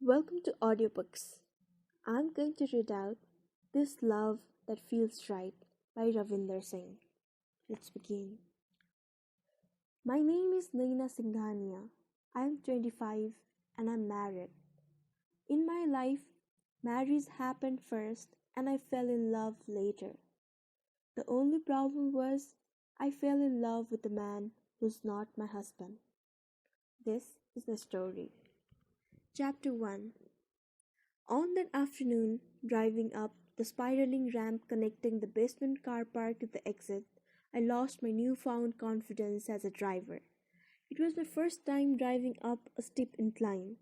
Welcome to Audiobooks. I'm going to read out This Love That Feels Right by Ravinder Singh. Let's begin. My name is Naina Singhania. I'm 25 and I'm married. In my life, marriage happened first and I fell in love later. The only problem was I fell in love with a man who's not my husband. This is the story. Chapter 1. On that afternoon, driving up the spiraling ramp connecting the basement car park to the exit, I lost my newfound confidence as a driver. It was my first time driving up a steep incline.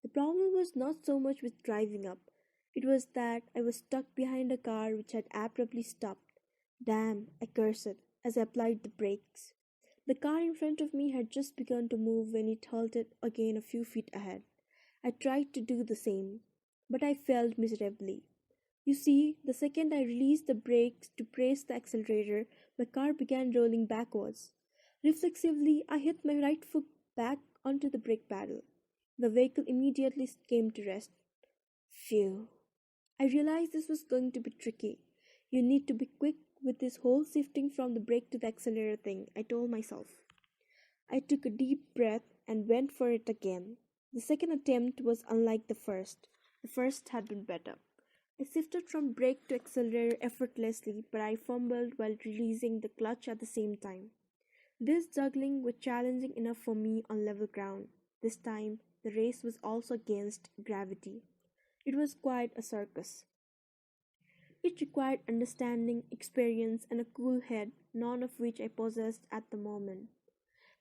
The problem was not so much with driving up, it was that I was stuck behind a car which had abruptly stopped. Damn, I cursed as I applied the brakes. The car in front of me had just begun to move when it halted again a few feet ahead. I tried to do the same, but I failed miserably. You see, the second I released the brakes to press the accelerator, my car began rolling backwards. Reflexively, I hit my right foot back onto the brake pedal. The vehicle immediately came to rest. Phew. I realized this was going to be tricky. You need to be quick with this whole shifting from the brake to the accelerator thing, I told myself. I took a deep breath and went for it again. The second attempt was unlike the first. The first had been better. I shifted from brake to accelerator effortlessly, but I fumbled while releasing the clutch at the same time. This juggling was challenging enough for me on level ground. This time, the race was also against gravity. It was quite a circus. It required understanding, experience, and a cool head, none of which I possessed at the moment.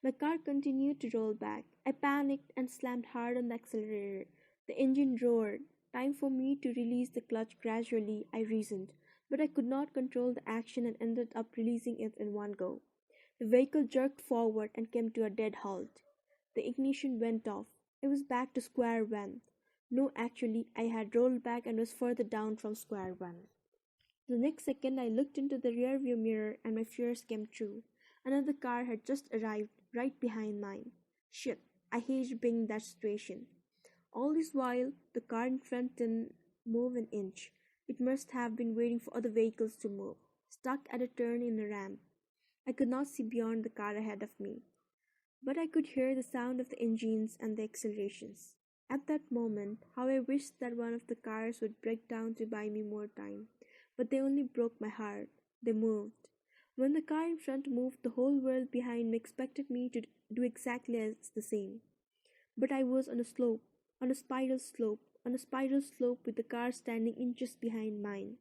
My car continued to roll back. I panicked and slammed hard on the accelerator. The engine roared. Time for me to release the clutch gradually, I reasoned, but I could not control the action and ended up releasing it in one go. The vehicle jerked forward and came to a dead halt. The ignition went off. I was back to square one. No, actually, I had rolled back and was further down from square one. The next second, I looked into the rearview mirror and my fears came true. Another car had just arrived right behind mine. Shit, I hated being in that situation. All this while, the car in front didn't move an inch. It must have been waiting for other vehicles to move, stuck at a turn in a ramp. I could not see beyond the car ahead of me, but I could hear the sound of the engines and the accelerations. At that moment, how I wished that one of the cars would break down to buy me more time. But they only broke my heart. They moved. When the car in front moved, the whole world behind me expected me to do exactly as the same. But I was on a slope, on a spiral slope with the car standing inches behind mine.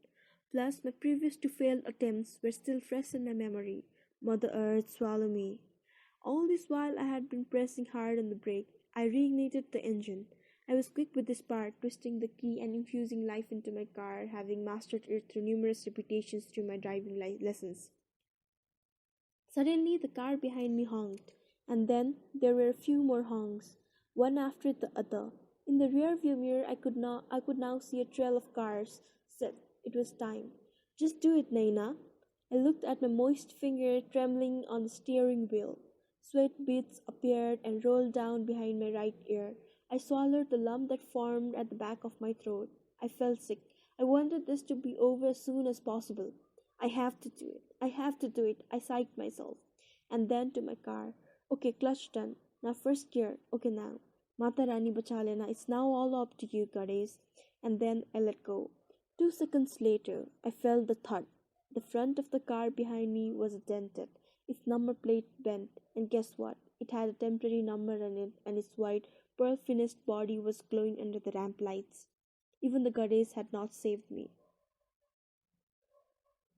Plus, my previous two failed attempts were still fresh in my memory. Mother Earth, swallow me. All this while I had been pressing hard on the brake. I reignited the engine. I was quick with this part, twisting the key and infusing life into my car, having mastered it through numerous repetitions through my driving lessons. Suddenly, the car behind me honked, and then there were a few more honks, one after the other. In the rear view mirror, I could now see a trail of cars. Said it was time. Just do it, Naina. I looked at my moist finger trembling on the steering wheel. Sweat beads appeared and rolled down behind my right ear. I swallowed the lump that formed at the back of my throat. I felt sick. I wanted this to be over as soon as possible. I have to do it. I have to do it. I psyched myself. And then to my car. Okay, clutch done. Now first gear. Okay now. Mata Rani Bachalena, it's now all up to you, goddess. And then I let go. 2 seconds later, I felt the thud. The front of the car behind me was dented, its number plate bent, and guess what? It had a temporary number on it, and its white, pearl finished body was glowing under the ramp lights. Even the goddess had not saved me.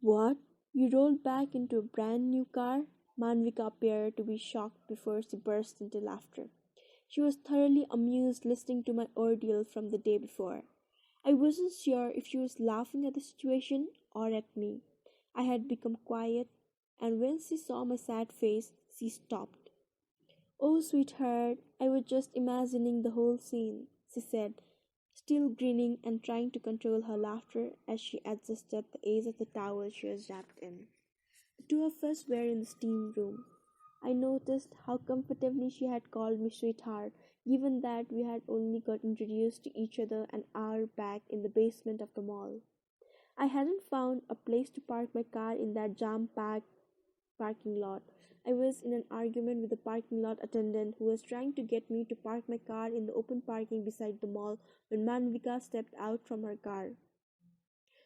What? You rolled back into a brand new car? Manvika appeared to be shocked before she burst into laughter. She was thoroughly amused listening to my ordeal from the day before. I wasn't sure if she was laughing at the situation or at me. I had become quiet, and when she saw my sad face, she stopped. Oh, sweetheart, I was just imagining the whole scene, she said, still grinning and trying to control her laughter as she adjusted the edge of the towel she was wrapped in. The two of us were in the steam room. I noticed how comfortably she had called me sweetheart, given that we had only got introduced to each other an hour back in the basement of the mall. I hadn't found a place to park my car in that jam packed parking lot. I was in an argument with the parking lot attendant who was trying to get me to park my car in the open parking beside the mall when Manvika stepped out from her car.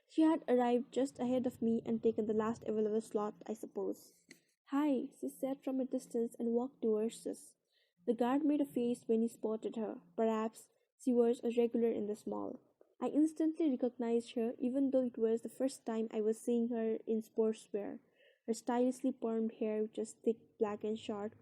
She had arrived just ahead of me and taken the last available slot, I suppose. Hi, she said from a distance and walked towards us. The guard made a face when he spotted her. Perhaps she was a regular in the mall. I instantly recognized her, even though it was the first time I was seeing her in sportswear. Her stylishly permed hair, which was thick, black, and short,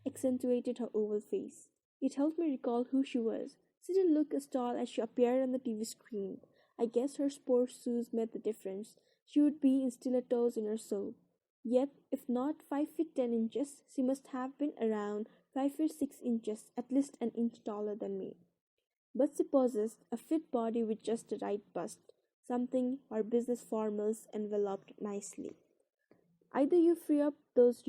accentuated her oval face. It helped me recall who she was. She didn't look as tall as she appeared on the TV screen. I guess her sports shoes made the difference. She would be in stilettos in her soul. Yet, if not 5 feet 10 inches, she must have been around 5 feet 6 inches, at least an inch taller than me. But she possessed a fit body with just the right bust, something her business formals enveloped nicely. Either you free up those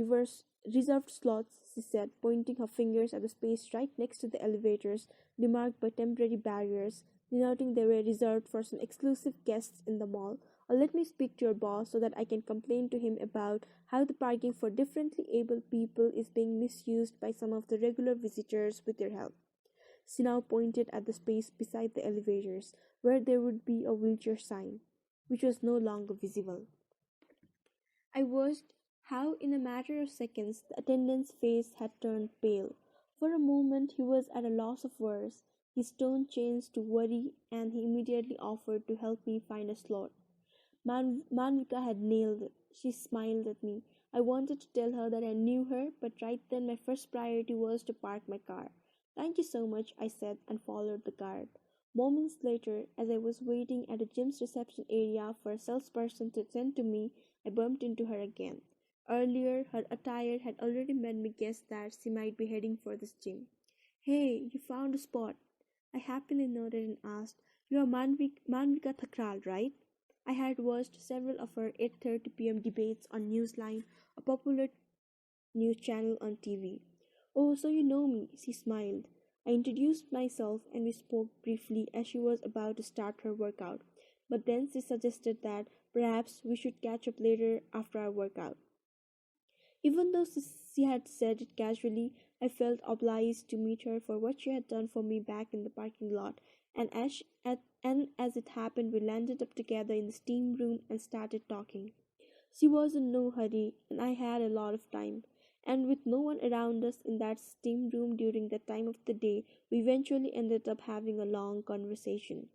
reserved slots, she said, pointing her fingers at the space right next to the elevators, demarked by temporary barriers, denoting they were reserved for some exclusive guests in the mall, or let me speak to your boss so that I can complain to him about how the parking for differently able people is being misused by some of the regular visitors with your help. She now pointed at the space beside the elevators, where there would be a wheelchair sign, which was no longer visible. I watched how, in a matter of seconds, the attendant's face had turned pale. For a moment, he was at a loss of words. His tone changed to worry, and he immediately offered to help me find a slot. Manvika had nailed it. She smiled at me. I wanted to tell her that I knew her, but right then my first priority was to park my car. Thank you so much, I said, and followed the guard. Moments later, as I was waiting at a gym's reception area for a salesperson to attend to me, I bumped into her again. Earlier, her attire had already made me guess that she might be heading for this gym. Hey, you found a spot. I happily nodded and asked, You are Manvika Thakral, right? I had watched several of her 8:30 p.m. debates on Newsline, a popular news channel on TV. Oh, so you know me, she smiled. I introduced myself and we spoke briefly as she was about to start her workout. But then she suggested that perhaps we should catch up later after our workout. Even though she had said it casually, I felt obliged to meet her for what she had done for me back in the parking lot, and as it happened, we landed up together in the steam room and started talking. She was in no hurry, and I had a lot of time. And with no one around us in that steam room during that time of the day, we eventually ended up having a long conversation.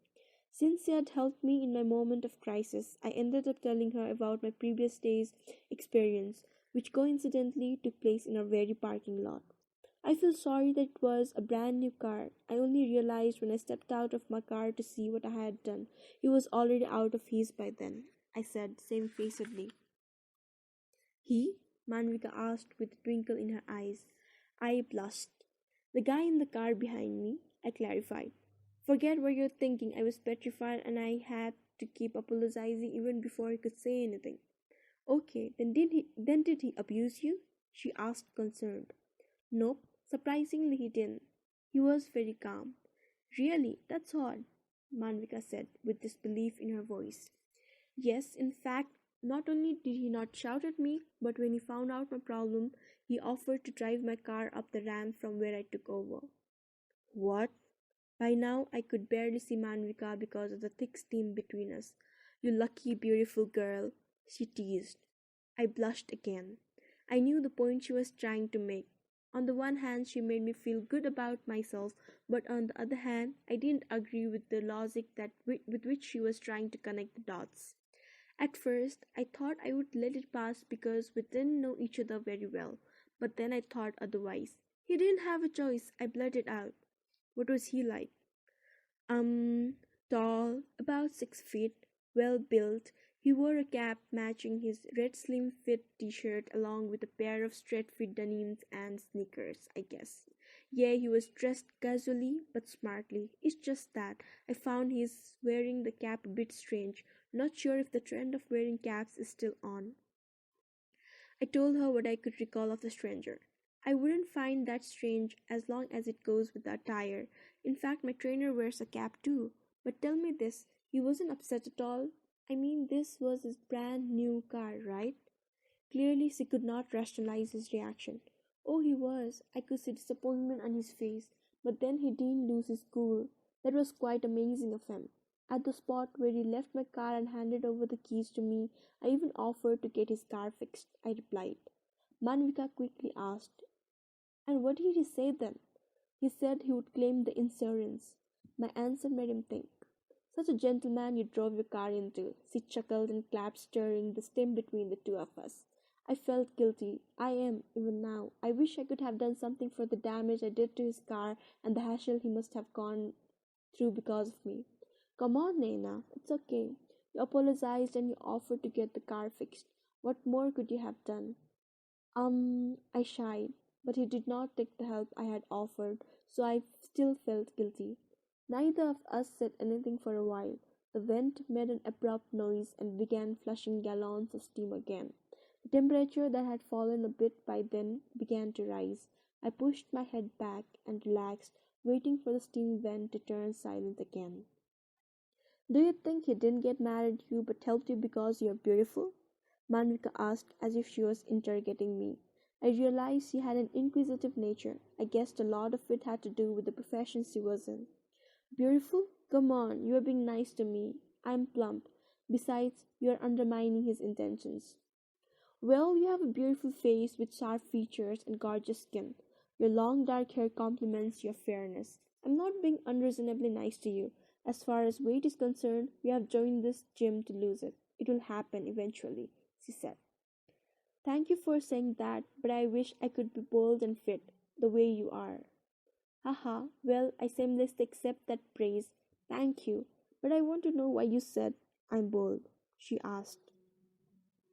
Since she had helped me in my moment of crisis, I ended up telling her about my previous day's experience, which coincidentally took place in our very parking lot. I feel sorry that it was a brand new car. I only realized when I stepped out of my car to see what I had done. He was already out of his by then, I said shamefacedly. He? Manvika asked with a twinkle in her eyes. I blushed. The guy in the car behind me, I clarified. Forget what you're thinking. I was petrified and I had to keep apologizing even before I could say anything. Okay, then did he abuse you? She asked concerned. Nope, surprisingly he didn't. He was very calm. Really, that's odd, Manvika said with disbelief in her voice. Yes, in fact, not only did he not shout at me, but when he found out my problem, he offered to drive my car up the ramp from where I took over. What? By now, I could barely see Manvika because of the thick steam between us. You lucky, beautiful girl, she teased. I blushed again. I knew the point she was trying to make. On the one hand, she made me feel good about myself, but on the other hand, I didn't agree with the logic with which she was trying to connect the dots. At first, I thought I would let it pass because we didn't know each other very well, but then I thought otherwise. He didn't have a choice, I blurted out. What was he like? Um, Tall, about 6 feet, well built. He wore a cap matching his red slim fit t-shirt along with a pair of straight fit denims and sneakers, I guess. Yeah, he was dressed casually but smartly. It's just that I found his wearing the cap a bit strange. Not sure if the trend of wearing caps is still on. I told her what I could recall of the stranger. I wouldn't find that strange as long as it goes with the attire. In fact, my trainer wears a cap too. But tell me this, he wasn't upset at all? I mean, this was his brand new car, right? Clearly, she could not rationalize his reaction. Oh, he was. I could see disappointment on his face, but then he didn't lose his cool. That was quite amazing of him. At the spot where he left my car and handed over the keys to me, I even offered to get his car fixed, I replied. Manvika quickly asked, and what did he say then? He said he would claim the insurance. My answer made him think. Such a gentleman you drove your car into. She chuckled and clapped, stirring the stem between the two of us. I felt guilty. I am, even now. I wish I could have done something for the damage I did to his car and the hassle he must have gone through because of me. Come on, Naina. It's okay. You apologized and you offered to get the car fixed. What more could you have done? I shied, but he did not take the help I had offered, so I still felt guilty. Neither of us said anything for a while. The vent made an abrupt noise and began flushing gallons of steam again. The temperature that had fallen a bit by then began to rise. I pushed my head back and relaxed, waiting for the steam vent to turn silent again. Do you think he didn't get mad at you but helped you because you're beautiful? Manvika asked as if she was interrogating me. I realized she had an inquisitive nature. I guessed a lot of it had to do with the profession she was in. Beautiful? Come on, you are being nice to me. I'm plump. Besides, you are undermining his intentions. Well, you have a beautiful face with sharp features and gorgeous skin. Your long dark hair complements your fairness. I'm not being unreasonably nice to you. As far as weight is concerned, we have joined this gym to lose it. It will happen eventually, she said. Thank you for saying that, but I wish I could be bold and fit, the way you are. Haha, well, I shamelessly accept that praise. Thank you. But I want to know why you said I'm bold, she asked.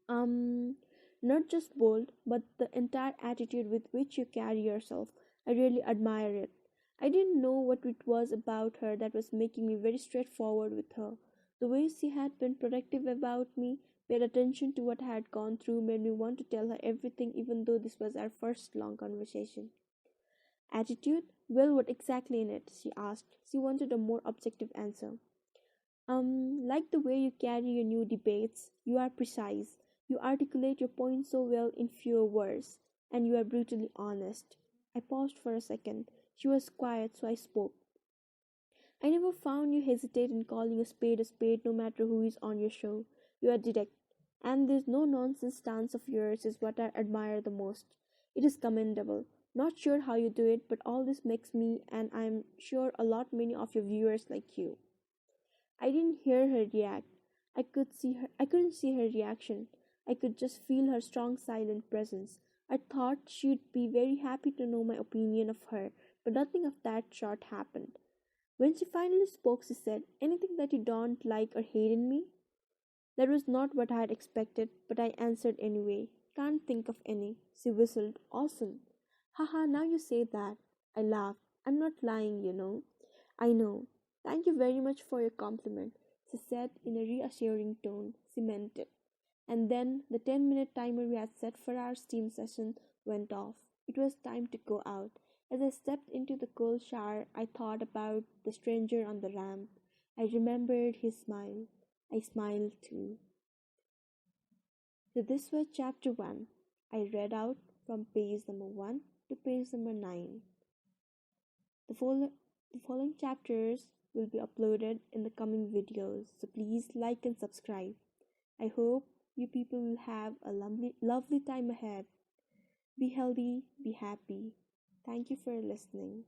Um, Not just bold, but the entire attitude with which you carry yourself. I really admire it. I didn't know what it was about her that was making me very straightforward with her. The way she had been protective about me, paid attention to what I had gone through, made me want to tell her everything, even though this was our first long conversation. Attitude? Well, what exactly in it? She asked. She wanted a more objective answer. Like the way you carry your new debates, you are precise. You articulate your points so well in fewer words, and you are brutally honest. I paused for a second. She was quiet, so I spoke. I never found you hesitate in calling a spade no matter who is on your show. You are direct, and this no nonsense stance of yours is what I admire the most. It is commendable. Not sure how you do it, but all this makes me, and I am sure a lot many of your viewers like you. I didn't hear her react. I couldn't see her reaction. I could just feel her strong silent presence. I thought she'd be very happy to know my opinion of her, but nothing of that sort happened. When she finally spoke, she said, anything that you don't like or hate in me? That was not what I had expected, but I answered anyway. Can't think of any. She whistled. Awesome. Haha, now you say that. I laughed. I'm not lying, you know. I know. Thank you very much for your compliment, she said in a reassuring tone. She meant it. And then the 10-minute timer we had set for our steam session went off. It was time to go out. As I stepped into the cold shower, I thought about the stranger on the ramp. I remembered his smile. I smiled too. So this was chapter 1. I read out from page number 1 to page number 9. The following chapters will be uploaded in the coming videos, so please like and subscribe. I hope you people will have a lovely time ahead. Be healthy, be happy. Thank you for listening.